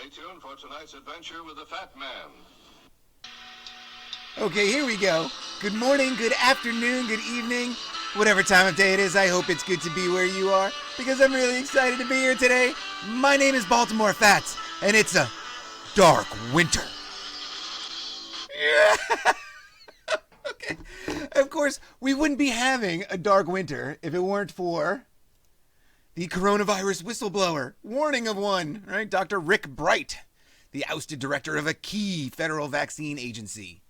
Stay tuned for tonight's adventure with the Fat Man. Okay, here we go. Good morning, good afternoon, good evening, whatever time of day it is. I hope it's good to be where you are because I'm really excited to be here today. My name is Baltimore Fats, and it's a dark winter. Yeah. Okay. Of course, we wouldn't be having a dark winter if it weren't for the coronavirus whistleblower. Warning of one, right? Dr. Rick Bright, the ousted director of a key federal vaccine agency.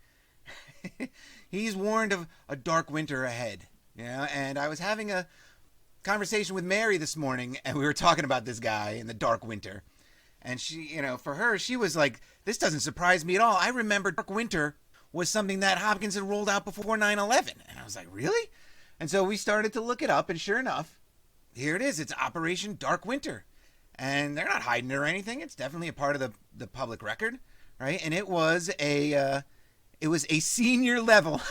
He's warned of a dark winter ahead. Yeah, and I was having a conversation with Mary this morning, and we were talking about this guy in the dark winter. And she, for her, she was like, this doesn't surprise me at all. I remember dark winter was something that Hopkins had rolled out before 9/11. And I was like, really? And so we started to look it up, and sure enough, here it is. It's Operation Dark Winter. And they're not hiding it or anything. It's definitely a part of the public record, right? And it was a senior level,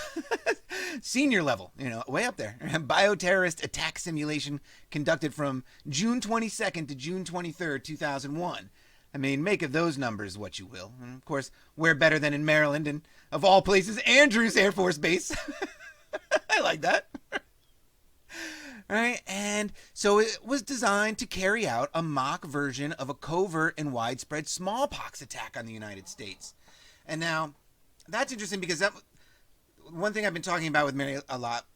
way up there, bioterrorist attack simulation conducted from June 22nd to June 23rd, 2001. I mean, make of those numbers what you will. And of course, where better than in Maryland, and of all places, Andrews Air Force Base. I like that. Right? And so it was designed to carry out a mock version of a covert and widespread smallpox attack on the United States. And now, that's interesting because one thing I've been talking about with Mary a lot,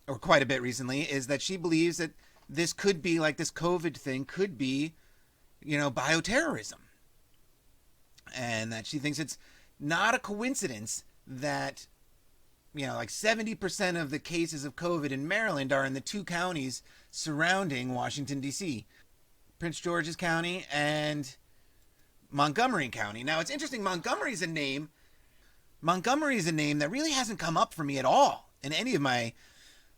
or quite a bit recently, is that she believes that this could be, like this COVID thing could be, bioterrorism. And that she thinks it's not a coincidence that, like 70% of the cases of COVID in Maryland are in the two counties surrounding Washington, D.C., Prince George's County and Montgomery County. Now, it's interesting, Montgomery is a name that really hasn't come up for me at all in any of my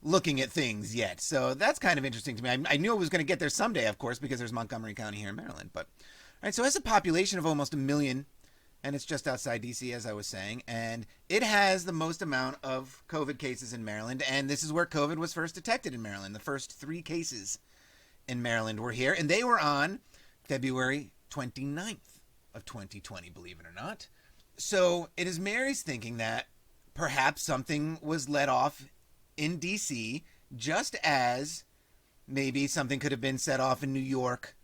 looking at things yet. So that's kind of interesting to me. I knew I was going to get there someday, of course, because there's Montgomery County here in Maryland. But, all right, so it has a population of almost 1 million, and it's just outside D.C., as I was saying. And it has the most amount of COVID cases in Maryland. And this is where COVID was first detected in Maryland. The first 3 cases in Maryland were here. And they were on February 29th of 2020, believe it or not. So it is Mary's thinking that perhaps something was let off in D.C. just as maybe something could have been set off in New York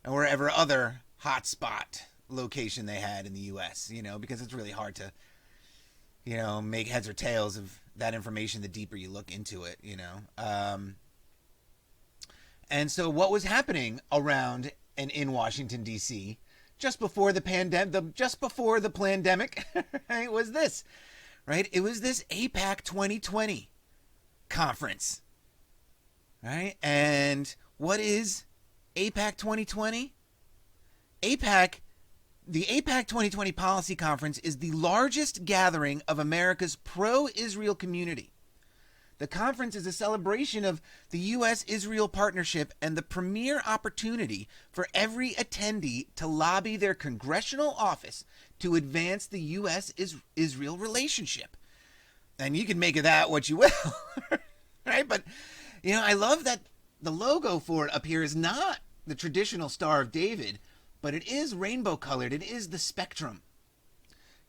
or wherever other hotspot location they had in the U.S., because it's really hard to, make heads or tails of that information the deeper you look into it, And so what was happening around and in Washington, D.C., just before the pandemic, right, was this, right? It was this APAC 2020 conference, right? And what is APAC 2020? The APAC 2020 Policy Conference is the largest gathering of America's pro-Israel community. The conference is a celebration of the U.S.-Israel partnership and the premier opportunity for every attendee to lobby their congressional office to advance the U.S.-Israel relationship. And you can make of that what you will, right? But, I love that the logo for it up here is not the traditional Star of David, but it is rainbow colored. It is the spectrum.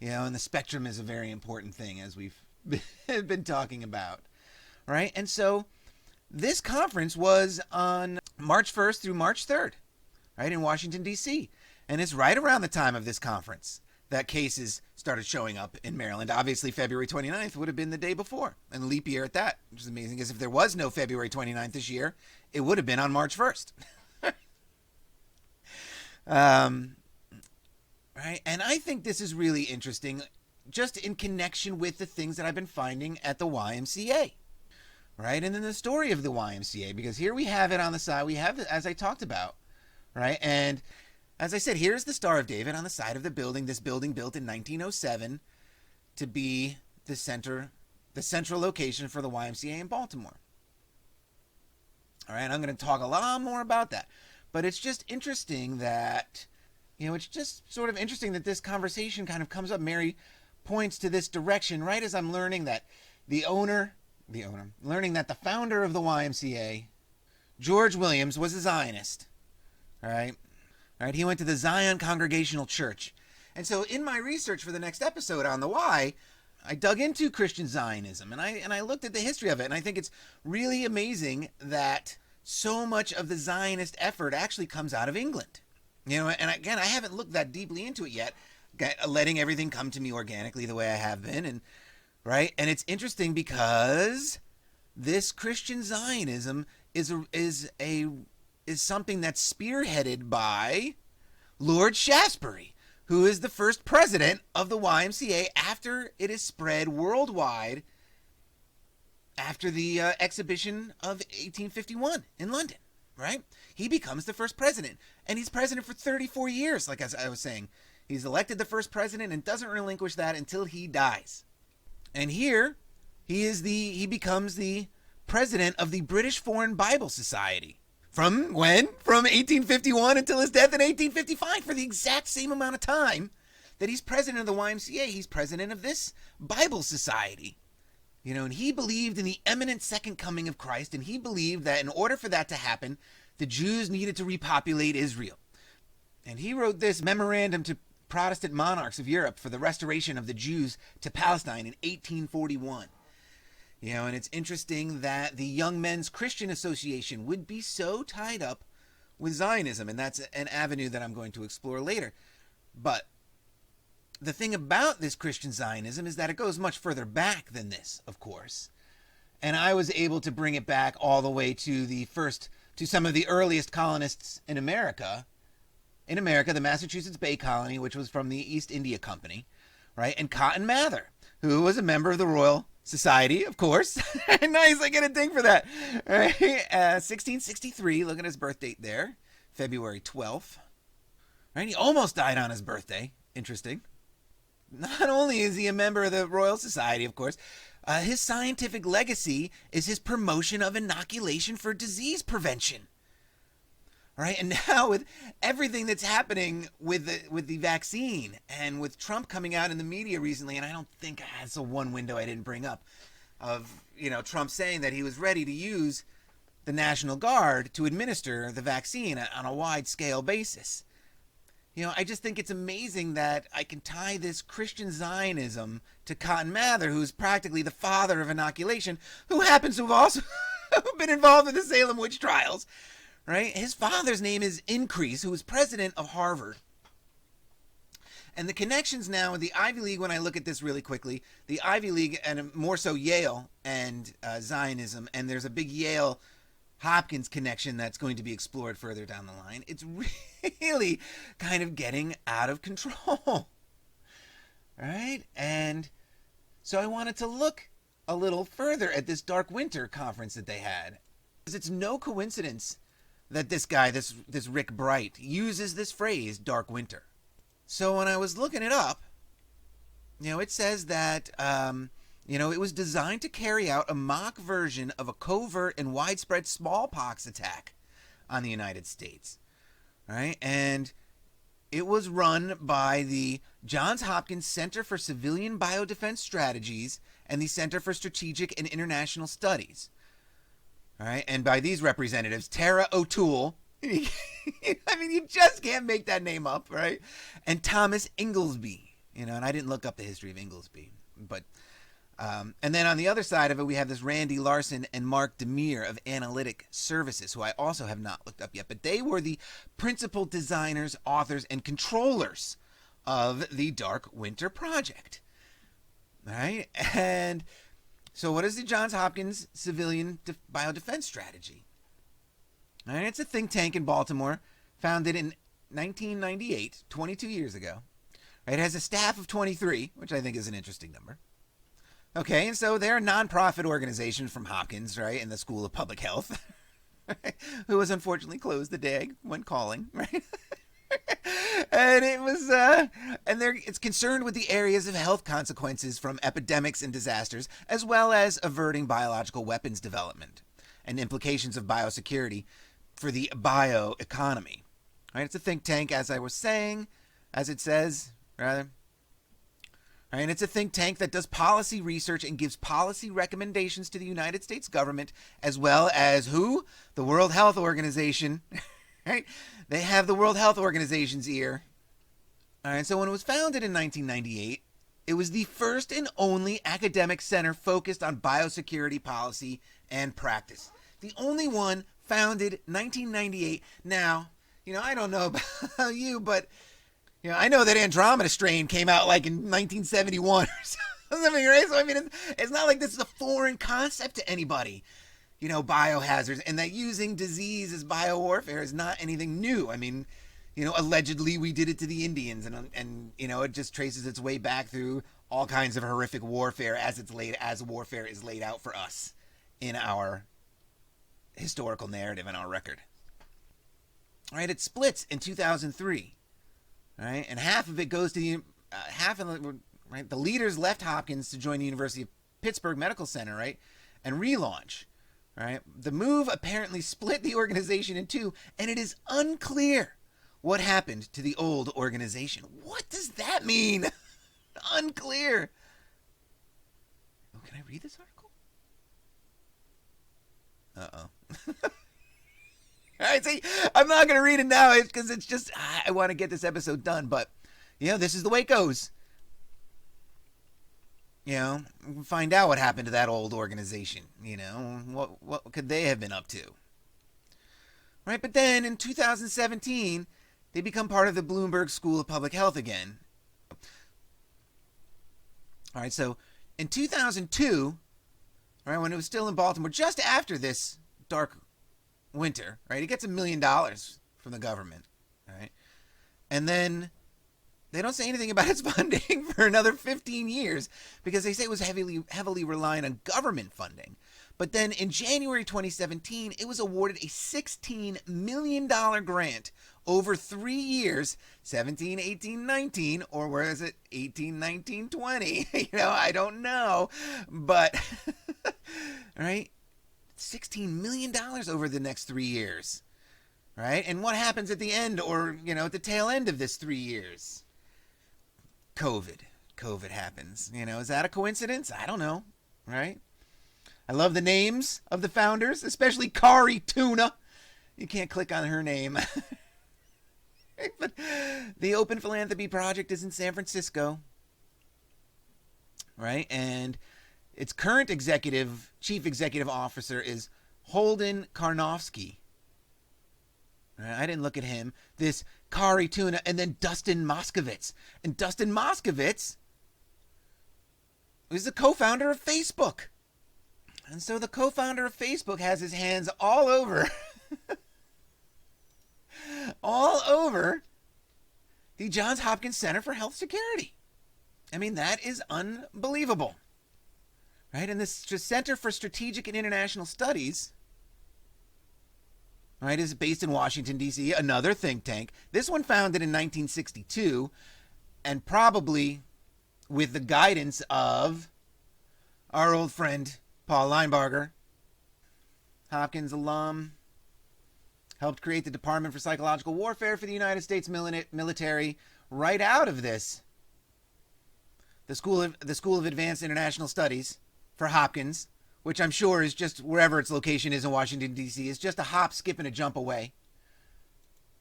And the spectrum is a very important thing, as we've been talking about. Right? And so this conference was on March 1st through March 3rd, right, in Washington, D.C. And it's right around the time of this conference that cases started showing up in Maryland. Obviously, February 29th would have been the day before, and leap year at that, which is amazing, because if there was no February 29th this year, it would have been on March 1st. Right? And I think this is really interesting just in connection with the things that I've been finding at the YMCA. Right? And then the story of the YMCA, because here we have it on the side. We have it, as I talked about, right? And as I said, here's the Star of David on the side of the building. This building built in 1907 to be the central location for the YMCA in Baltimore. All right, I'm going to talk a lot more about that. But it's just interesting that, it's just sort of interesting that this conversation kind of comes up. Mary points to this direction right as I'm learning that learning that the founder of the YMCA, George Williams, was a Zionist. All right. All right, he went to the Zion Congregational Church. And so in my research for the next episode on the why, I dug into Christian Zionism and I looked at the history of it, and I think it's really amazing that so much of the Zionist effort actually comes out of England. You know, and again, I haven't looked that deeply into it yet, letting everything come to me organically the way I have been, and right? And it's interesting because this Christian Zionism is something that's spearheaded by Lord Shaftesbury, who is the first president of the YMCA after it is spread worldwide after the exhibition of 1851 in London, right? He becomes the first president, and he's president for 34 years, like as I was saying. He's elected the first president and doesn't relinquish that until he dies. And here, he becomes the president of the British Foreign Bible Society. From when? From 1851 until his death in 1855, for the exact same amount of time that he's president of the YMCA, he's president of this Bible Society. You know, and he believed in the imminent second coming of Christ, and he believed that in order for that to happen, the Jews needed to repopulate Israel. And he wrote this memorandum to Protestant monarchs of Europe for the restoration of the Jews to Palestine in 1841. You know, and it's interesting that the Young Men's Christian Association would be so tied up with Zionism, and that's an avenue that I'm going to explore later. But the thing about this Christian Zionism is that it goes much further back than this, of course. And I was able to bring it back all the way to some of the earliest colonists in America. In America, the Massachusetts Bay Colony, which was from the East India Company, right? And Cotton Mather, who was a member of the Royal Society, of course. Nice, I get a ding for that. Right? 1663, look at his birth date there, February 12th. Right? He almost died on his birthday. Interesting. Not only is he a member of the Royal Society, of course, his scientific legacy is his promotion of inoculation for disease prevention. Right? And now with everything that's happening with the vaccine and with Trump coming out in the media recently, and I don't think that's the one window I didn't bring up, of, you know, Trump saying that he was ready to use the National Guard to administer the vaccine on a wide scale basis. You know, I just think it's amazing that I can tie this Christian Zionism to Cotton Mather, who's practically the father of inoculation, who happens to have also been involved in the Salem witch trials. Right? His father's name is Increase, who was president of Harvard. And the connections now with the Ivy League, when I look at this really quickly, the Ivy League, and more so Yale and Zionism, and there's a big Yale Hopkins connection that's going to be explored further down the line. It's really kind of getting out of control. Right? And so I wanted to look a little further at this Dark Winter conference that they had. Because it's no coincidence that this guy, this Rick Bright, uses this phrase, Dark Winter. So when I was looking it up, you know, it says that, you know, it was designed to carry out a mock version of a covert and widespread smallpox attack on the United States. Right? And it was run by the Johns Hopkins Center for Civilian Biodefense Strategies and the Center for Strategic and International Studies. All right, and by these representatives, Tara O'Toole, I mean, you just can't make that name up, right? And Thomas Inglesby, you know, and I didn't look up the history of Inglesby, but, and then on the other side of it, we have this Randy Larson and Mark Demir of Analytic Services, who I also have not looked up yet, but they were the principal designers, authors, and controllers of the Dark Winter Project, all right? And so what is the Johns Hopkins Civilian Biodefense Strategy? All right, it's a think tank in Baltimore, founded in 1998, 22 years ago. Right, it has a staff of 23, which I think is an interesting number. Okay, and so they're a nonprofit organization from Hopkins, right, in the School of Public Health, right, who was unfortunately closed the day I went calling, right? And it was, it's concerned with the areas of health consequences from epidemics and disasters, as well as averting biological weapons development and implications of biosecurity for the bioeconomy. Right? It's a think tank, as I was saying, as it says, rather. Right? And it's a think tank that does policy research and gives policy recommendations to the United States government, as well as who? The World Health Organization. Right? They have the World Health Organization's ear. All right, so when it was founded in 1998, it was the first and only academic center focused on biosecurity policy and practice. The only one founded 1998. Now, I don't know about you, but I know that Andromeda Strain came out like in 1971 or something, right? So I mean, it's not like this is a foreign concept to anybody. Biohazards, and that using disease as biowarfare is not anything new. I mean, allegedly we did it to the Indians, and it just traces its way back through all kinds of horrific warfare as warfare is laid out for us in our historical narrative and our record. All right, it splits in 2003. All right, and half of it goes to the leaders left Hopkins to join the University of Pittsburgh Medical Center, right, and relaunch. Right, the move apparently split the organization in two, and it is unclear what happened to the old organization. What does that mean? Unclear. Oh, can I read this article? Uh-oh. All right, see, I'm not going to read it now because it's just, I want to get this episode done. But, this is the way it goes. Find out what happened to that old organization. What could they have been up to? Right, but then in 2017, they become part of the Bloomberg School of Public Health again. All right, so in 2002, right, when it was still in Baltimore, just after this dark winter, right, it gets $1 million from the government, right, and then they don't say anything about its funding for another 15 years because they say it was heavily reliant on government funding. But then in January 2017, it was awarded a $16 million grant over 3 years, 17, 18, 19, or where is it, 18, 19, 20? I don't know. But, right, $16 million over the next 3 years, right? And what happens at the end or, at the tail end of this 3 years? COVID happens. Is that a coincidence? I don't know, right? I love the names of the founders, especially Kari Tuna. You can't click on her name. But the Open Philanthropy Project is in San Francisco, right? And its current chief executive officer is Holden Karnofsky. Right? I didn't look at him. This Kari Tuna, and then Dustin Moskovitz. And Dustin Moskovitz is the co-founder of Facebook. And so the co-founder of Facebook has his hands all over the Johns Hopkins Center for Health Security. I mean, that is unbelievable. Right? And this Center for Strategic and International Studies, right, is based in Washington, D.C., another think tank. This one founded in 1962, and probably with the guidance of our old friend Paul Linebarger, Hopkins alum, helped create the Department for Psychological Warfare for the United States military right out of this. The School of Advanced International Studies for Hopkins, which I'm sure is just wherever its location is in Washington, D.C., is just a hop, skip, and a jump away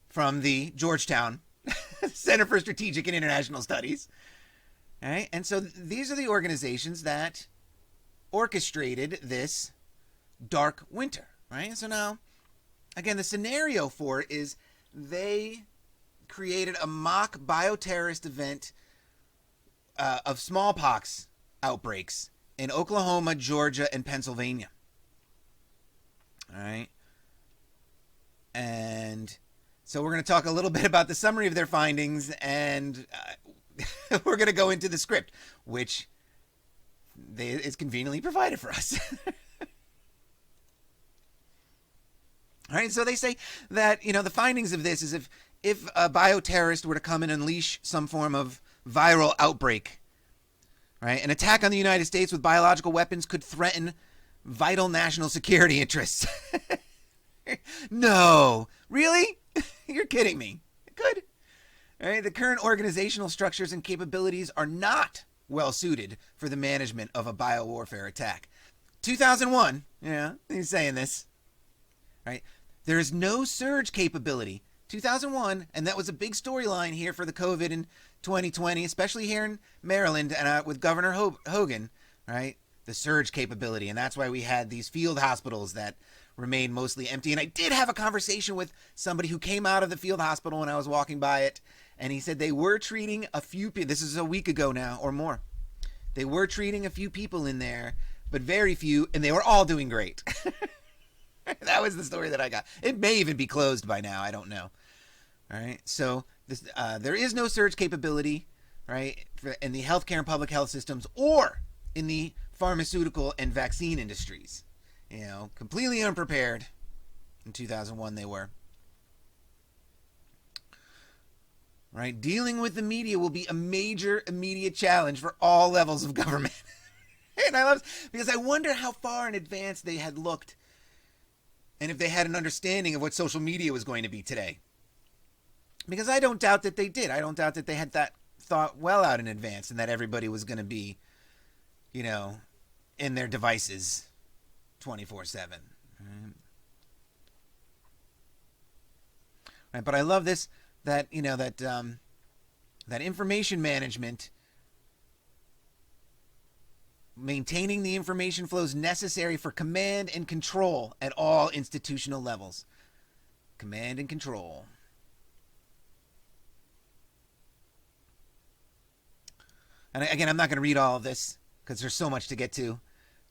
from the Georgetown Center for Strategic and International Studies. All right? And so these are the organizations that orchestrated this dark winter, right? So now, again, the scenario for it is they created a mock bioterrorist event of smallpox outbreaks in Oklahoma, Georgia, and Pennsylvania. All right. And so we're going to talk a little bit about the summary of their findings, and we're going to go into the script, which is conveniently provided for us. All right, so they say that, the findings of this is if a bioterrorist were to come and unleash some form of viral outbreak, right, an attack on the United States with biological weapons could threaten vital national security interests. No, really? You're kidding me. It could. All right, the current organizational structures and capabilities are not well suited for the management of a biowarfare attack. 2001, yeah, he's saying this, right? There is no surge capability. 2001, and that was a big storyline here for the COVID in 2020, especially here in Maryland and with Governor Hogan, right? The surge capability, and that's why we had these field hospitals that remained mostly empty. And I did have a conversation with somebody who came out of the field hospital when I was walking by it, and he said they were treating a few people. This is a week ago now or more. They were treating a few people in there, but very few, and they were all doing great. That was the story that I got. It may even be closed by now. I don't know. All right. So there is no surge capability, right, in the healthcare and public health systems or in the pharmaceutical and vaccine industries. You know, completely unprepared. In 2001, they were. Right. Dealing with the media will be a major immediate challenge for all levels of government. And I love this because I wonder how far in advance they had looked and if they had an understanding of what social media was going to be today. Because I don't doubt that they did. I don't doubt that they had that thought well out in advance and that everybody was going to be, you know, in their devices 24/7. Right, but I love this, that, you know, that information management, maintaining the information flows necessary for command and control at all institutional levels. Command and control. And again, I'm not going to read all of this because there's so much to get to.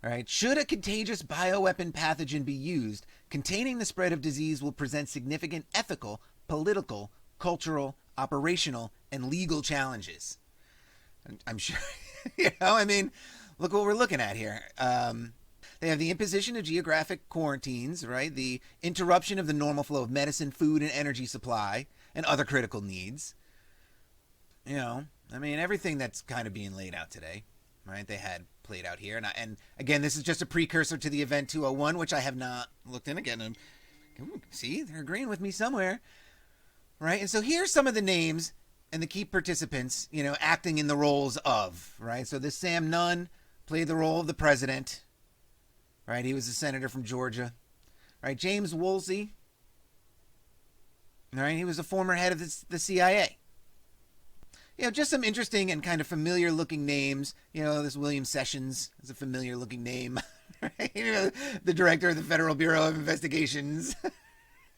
All right. Should a contagious bioweapon pathogen be used, containing the spread of disease will present significant ethical, political, cultural, operational, and legal challenges. I'm sure, you know, I mean, look what we're looking at here. They have the imposition of geographic quarantines, right? The interruption of the normal flow of medicine, food, and energy supply, and other critical needs. You know, I mean, everything that's kind of being laid out today, right? They had played out here. And again, this is just a precursor to the event 201, which I have not looked in again. See, they're agreeing with me somewhere, right? And so here's some of the names and the key participants, you know, acting in the roles of, right? So this Sam Nunn played the role of the president, right? He was a senator from Georgia, right? James Woolsey, right? He was a former head of the CIA. You know, just some interesting and kind of familiar looking names. You know, this William Sessions is a familiar looking name. Right? You know, the director of the Federal Bureau of Investigations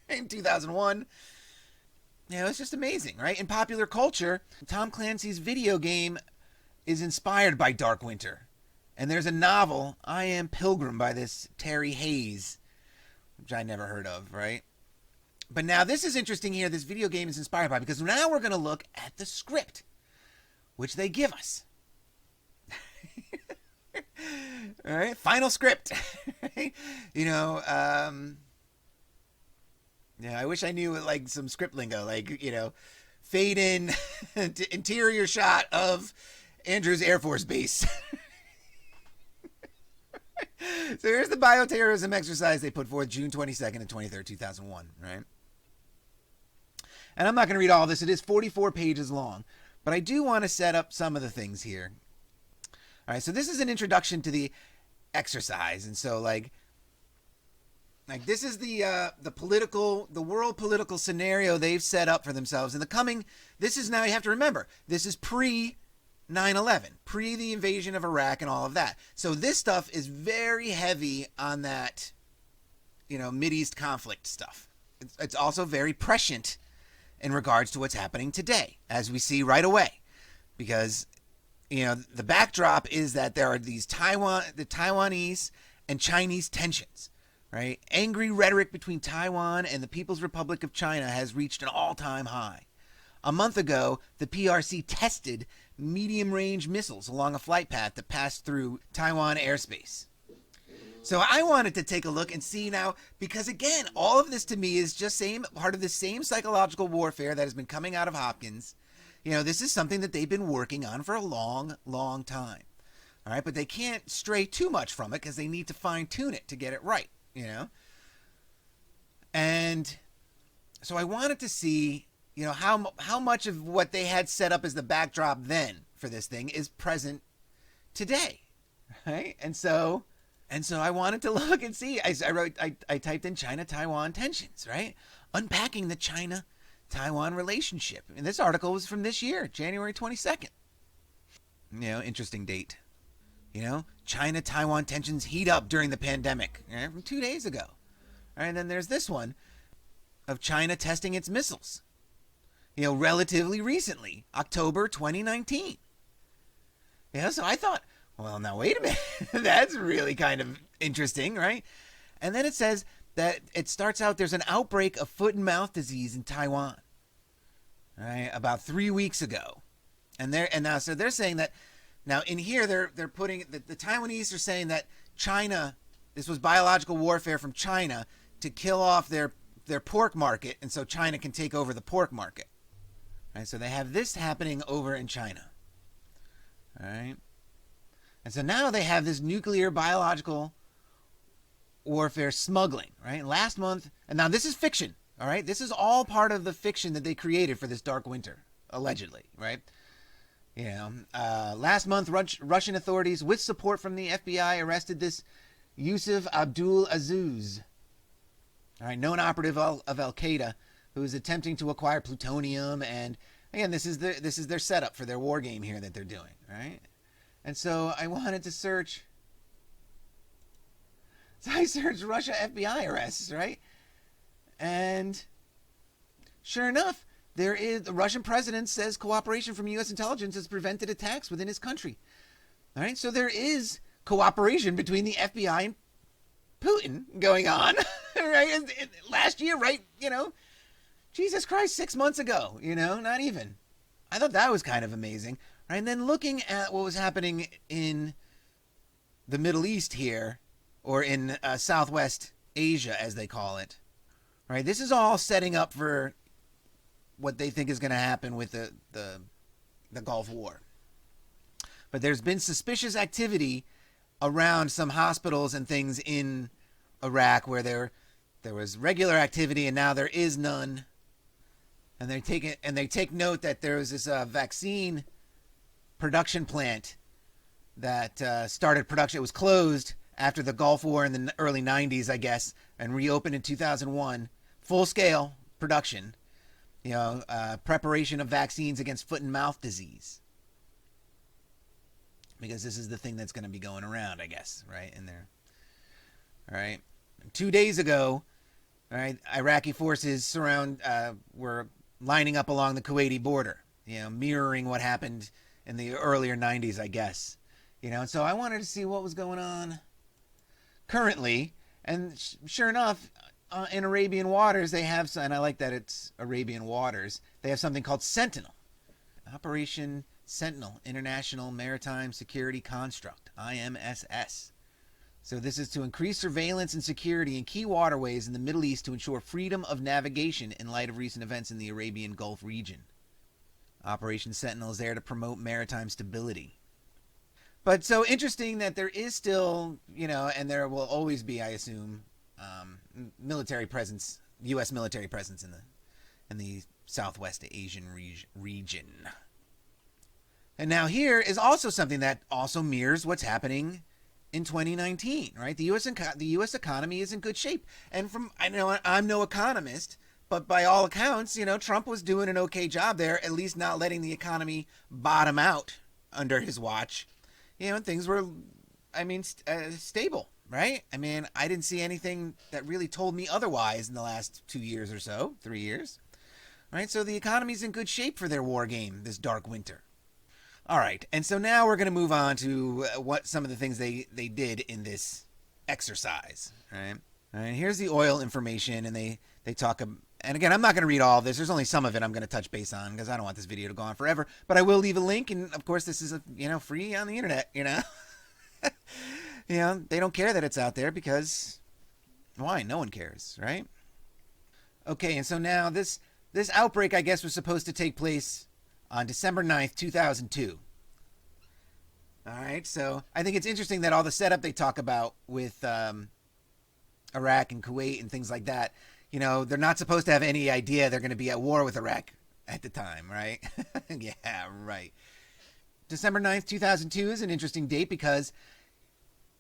in 2001. You know, it's just amazing, right? In popular culture, Tom Clancy's video game is inspired by Dark Winter. And there's a novel, I Am Pilgrim, by this Terry Hayes, which I never heard of, right? But now this is interesting here. This video game is inspired by, because now we're going to look at the script, which they give us. All right, final script. You know, yeah, I wish I knew like some script lingo, like, you know, fade in to interior shot of Andrews Air Force Base. So here's the bioterrorism exercise they put forth June 22nd and 23rd, 2001, right? And I'm not going to read all this. It is 44 pages long. But I do want to set up some of the things here. All right, so this is an introduction to the exercise. And so, like this is the world political scenario they've set up for themselves. In the coming, this is now, you have to remember, this is pre-9/11, pre the invasion of Iraq and all of that. So this stuff is very heavy on that, you know, Mideast conflict stuff. It's also very prescient in regards to what's happening today, as we see right away. Because, you know, the backdrop is that there are the Taiwanese and Chinese tensions, right? Angry rhetoric between Taiwan and the People's Republic of China has reached an all-time high. A month ago, the PRC tested medium-range missiles along a flight path that passed through Taiwan airspace. So I wanted to take a look and see now, because again, all of this to me is just part of the same psychological warfare that has been coming out of Hopkins. You know, this is something that they've been working on for a long, long time. All right, but they can't stray too much from it because they need to fine-tune it to get it right, you know? And so I wanted to see, you know, how much of what they had set up as the backdrop then for this thing is present today, right? And so And so I wanted to look and see. I typed in China-Taiwan tensions, right? Unpacking the China-Taiwan relationship. And this article was from this year, January 22nd. Interesting date. China-Taiwan tensions heat up during the pandemic, from 2 days ago. All right, and then there's this one of China testing its missiles, relatively recently, October 2019. So I thought, well, now wait a minute. That's really kind of interesting, right? And then it says that it starts out there's an outbreak of foot and mouth disease in Taiwan, right, about 3 weeks ago. So they're saying that now in here they're putting the Taiwanese are saying that China, this was biological warfare from China to kill off their pork market, and so China can take over the pork market. Right, so they have this happening over in China. All right. And so now they have this nuclear biological warfare smuggling, right? Last month, and now this is fiction, all right? This is all part of the fiction that they created for this dark winter, allegedly, right? Last month, Russian authorities, with support from the FBI, arrested this Yusuf Abdul Aziz, all right, known operative of Al-Qaeda, who is attempting to acquire plutonium. And again, this is their setup for their war game here that they're doing, right? And so I wanted to search. So I searched Russia FBI arrests, right? And sure enough, the Russian president says cooperation from U.S. intelligence has prevented attacks within his country. All right, so there is cooperation between the FBI and Putin going on, right? And last year, right? Jesus Christ, 6 months ago, not even. I thought that was kind of amazing. Right? And then looking at what was happening in the Middle East here, or in Southwest Asia, as they call it, right? This is all setting up for what they think is going to happen with the Gulf War. But there's been suspicious activity around some hospitals and things in Iraq where there was regular activity and now there is none. And they take note that there was this vaccine production plant that started production. It was closed after the Gulf War in the early 90s, I guess, and reopened in 2001. Full-scale production, preparation of vaccines against foot and mouth disease. Because this is the thing that's going to be going around, I guess, right, in there. All right. 2 days ago, all right, Iraqi forces were lining up along the Kuwaiti border, mirroring what happened in the earlier 90s, I guess. And so I wanted to see what was going on currently. And sure enough, in Arabian waters, they have, and I like that it's Arabian waters, they have something called Sentinel. Operation Sentinel, International Maritime Security Construct, IMSS. So this is to increase surveillance and security in key waterways in the Middle East to ensure freedom of navigation in light of recent events in the Arabian Gulf region. Operation Sentinel is there to promote maritime stability. But so interesting that there is still, and there will always be, I assume, military presence, U.S. military presence in the Southwest Asian region. And now here is also something that also mirrors what's happening in 2019, right? The U.S. economy is in good shape. And I know I'm no economist, but by all accounts, Trump was doing an okay job there, at least not letting the economy bottom out under his watch. And things were, stable, right? I didn't see anything that really told me otherwise in the last 2 years or so, 3 years, right? So the economy's in good shape for their war game this dark winter. All right, and so now we're going to move on to what some of the things they did in this exercise. Right? All right, here's the oil information, and they talk. And again, I'm not going to read all of this. There's only some of it I'm going to touch base on because I don't want this video to go on forever. But I will leave a link, and of course, this is free on the internet. They don't care that it's out there because why? No one cares, right? Okay, and so now this outbreak, I guess, was supposed to take place on December 9th, 2002. All right, so I think it's interesting that all the setup they talk about with Iraq and Kuwait and things like that, they're not supposed to have any idea they're going to be at war with Iraq at the time, right? Yeah, right. December 9th, 2002 is an interesting date because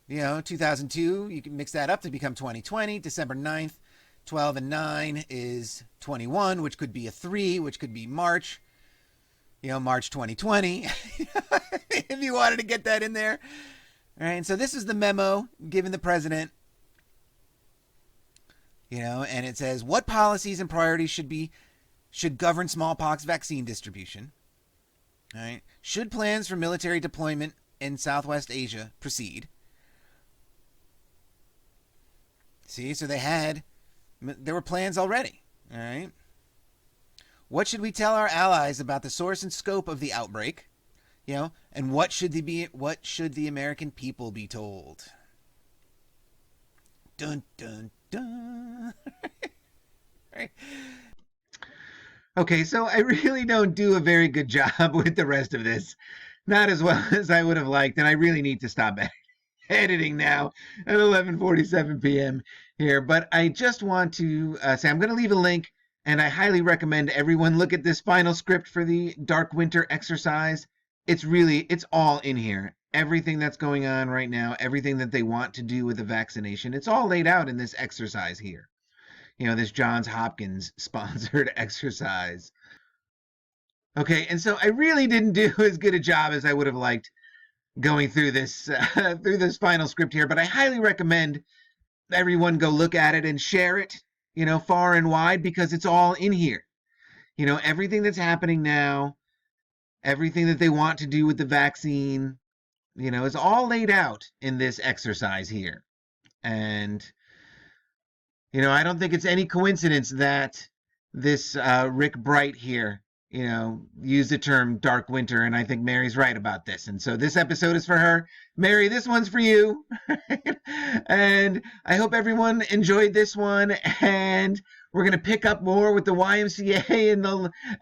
2002, you can mix that up to become 2020. December 9th, 12 and 9 is 21, which could be a 3, which could be March. March 2020, if you wanted to get that in there. All right, and so this is the memo given the president, and it says what policies and priorities should govern smallpox vaccine distribution. All right, should plans for military deployment in Southwest Asia proceed? See, so there were plans already. All right. What should we tell our allies about the source and scope of the outbreak? And what should the American people be told? Dun dun dun. Right. Okay, so I really don't do a very good job with the rest of this. Not as well as I would have liked, and I really need to stop editing now at 11:47 p.m. here. But I just want to say I'm going to leave a link. And I highly recommend everyone look at this final script for the Dark Winter exercise. It's all in here. Everything that's going on right now, everything that they want to do with the vaccination, it's all laid out in this exercise here. This Johns Hopkins sponsored exercise. Okay, and so I really didn't do as good a job as I would have liked going through this final script here, but I highly recommend everyone go look at it and share it. Far and wide, because it's all in here. Everything that's happening now, everything that they want to do with the vaccine, is all laid out in this exercise here. And, I don't think it's any coincidence that this Rick Bright here, used the term Dark Winter, and I think Mary's right about this. And so this episode is for her. Mary, this one's for you. And I hope everyone enjoyed this one. And we're going to pick up more with the YMCA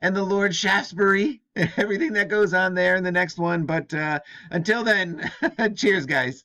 and the Lord Shaftesbury and everything that goes on there in the next one. But until then, cheers, guys.